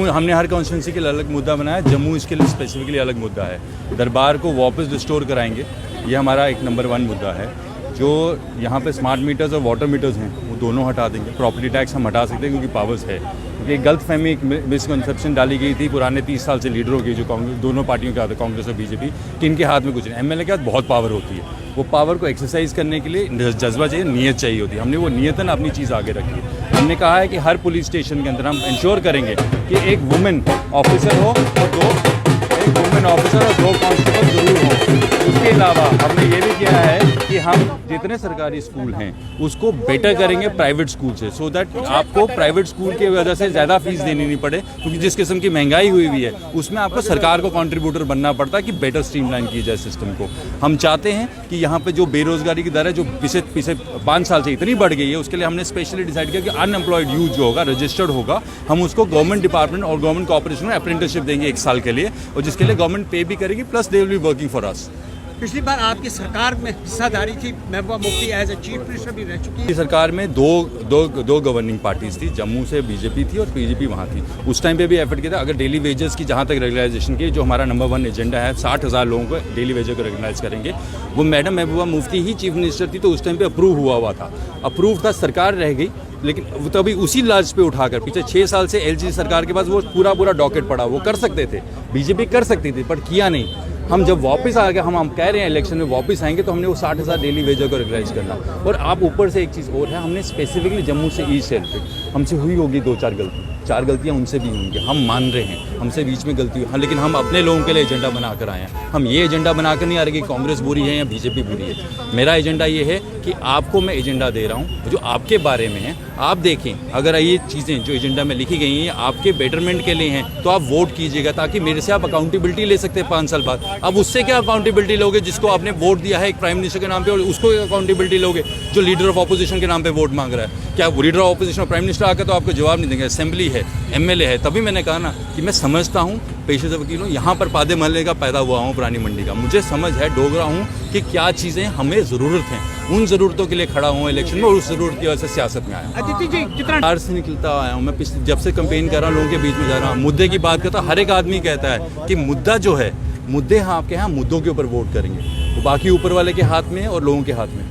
हमने हर कॉन्स्टिट्यूंसी के लिए अलग मुद्दा बनाया। जम्मू इसके लिए स्पेसिफिकली अलग मुद्दा है। दरबार को वापस रिस्टोर कराएंगे, ये हमारा एक नंबर 1 मुद्दा है। जो यहाँ पे स्मार्ट मीटर्स और वाटर मीटर्स हैं वो दोनों हटा देंगे। प्रॉपर्टी टैक्स हम हटा सकते हैं क्योंकि पावर्स है। क्योंकि एक गलत फहमी, एक मिसकंसेप्शन डाली गई थी पुराने 30 साल से लीडरों की, जो कांग्रेस दोनों पार्टियों के हाथ, कांग्रेस और बीजेपी, कि इनके हाथ में कुछ नहीं। एमएलए के हाथ बहुत पावर होती है। वो पावर को एक्सरसाइज करने के लिए जज्बा चाहिए, नीयत चाहिए होती है। हमने वो नीयतन अपनी चीज़ आगे रखी है। हमने कहा है कि हर पुलिस स्टेशन के अंदर हम इंश्योर करेंगे कि एक वुमेन ऑफिसर हो और दो कांस्टेबल जरूर हों। उसके अलावा हमने ये भी किया है कि हम जितने सरकारी स्कूल हैं उसको बेटर करेंगे प्राइवेट स्कूल से, सो दैट आपको प्राइवेट स्कूल की वजह से ज़्यादा फीस देनी नहीं पड़े। क्योंकि जिस किस्म की महंगाई हुई है उसमें आपको सरकार को कंट्रीब्यूटर बनना पड़ता है कि बेटर स्ट्रीमलाइन की जाए सिस्टम को। हम चाहते हैं कि यहाँ पे जो बेरोजगारी की दर है, जो पिछले 5 साल से इतनी बढ़ गई है, उसके लिए हमने स्पेशली डिसाइड किया कि अनएम्प्लॉयड यूथ जो होगा, रजिस्टर्ड होगा, हम उसको गवर्नमेंट डिपार्टमेंट और गवर्नमेंट कॉर्पोरेशन में अप्रेंटिसशिप देंगे 1 साल के लिए, और जिसके लिए गवर्नमेंट पे भी करेगी, plus they will be working for us. पिछली बार आपकी सरकार में हिस्सादारी थी, Mehbooba Mufti as a chief minister भी रह चुकी है। सरकार में दो गवर्निंग पार्टीज थी। जम्मू से बीजेपी थी और पीजेपी वहाँ थी। उस टाइम पे भी एफर्ट किया था। अगर डेली वेजेस की जहाँ तक रेगुलराइजेशन की, जो हमारा नंबर 1 एजेंडा है, 60,000 लोगों को डेली वेजेस को रेगुलराइज करेंगे, वो मैडम महबूबा मुफ्ती ही चीफ मिनिस्टर थी, तो उस टाइम पे अप्रूव हुआ था। अप्रूव था, सरकार रह गई, लेकिन तभी उसी लाज पे उठाकर पिछले 6 साल से एलजी सरकार के पास वो पूरा डॉकेट पड़ा। वो कर सकते थे, बीजेपी कर सकती थी, पर किया नहीं। हम जब वापस आ गए, हम कह रहे हैं इलेक्शन में वापस आएंगे, तो हमने वो 60,000 डेली वेजर को रेगुलाइज करना। और आप ऊपर से एक चीज़ और है, हमने स्पेसिफिकली जम्मू से ईस्ट से हमसे हुई होगी 4 गलतियाँ उनसे भी होंगी, हम मान रहे हैं, हमसे बीच में गलती हुई। हाँ, लेकिन हम अपने लोगों के लिए एजेंडा बनाकर आए हैं। हम ये एजेंडा बनाकर नहीं आ रहे कि कांग्रेस बुरी है या बीजेपी बुरी है। मेरा एजेंडा ये है कि आपको मैं एजेंडा दे रहा हूँ जो आपके बारे में है। आप देखें, अगर ये चीज़ें जो एजेंडा में लिखी गई हैं आपके बेटरमेंट के लिए हैं, तो आप वोट कीजिएगा, ताकि मेरे से आप अकाउंटेबिलिटी ले सकते हैं 5 साल बाद। अब उससे क्या अकाउंटेबिलिटी लोगे जिसको आपने वोट दिया है एक प्राइम मिनिस्टर के नाम पे, और उसको अकाउंटेबिलिटी लोगे जो लीडर ऑफ ऑपोजिशन के नाम पे वोट मांग रहा है? क्या लीडर ऑफ ऑपोजिशन और प्राइम मिनिस्टर आकर तो आपको जवाब नहीं देंगे? असेंबली है, एमएलए है। तभी मैंने कहा ना कि मैं समझता हूँ, पेशे से वकील हूँ, यहाँ पर पादे महल्ले का पैदा हुआ हूँ, पुरानी मंडी का। मुझे समझ है, डोगरा हूँ, कि क्या चीज़ें हमें ज़रूरत हैं, उन ज़रूरतों के लिए खड़ा हूँ इलेक्शन में, और उस ज़रूरत की वजह से सियासत में आया। अदिति जी, कितना बाहर से निकलता आया हूँ मैं, जब से कैंपेन कर रहा हूँ, लोगों के बीच में जा रहा हूँ, मुद्दे की बात करता हूँ। हर एक आदमी कहता है कि मुद्दा जो है, मुद्दे हाँ आपके यहाँ, मुद्दों के ऊपर वोट करेंगे। वो बाकी ऊपर वाले के हाथ में है और लोगों के हाथ में।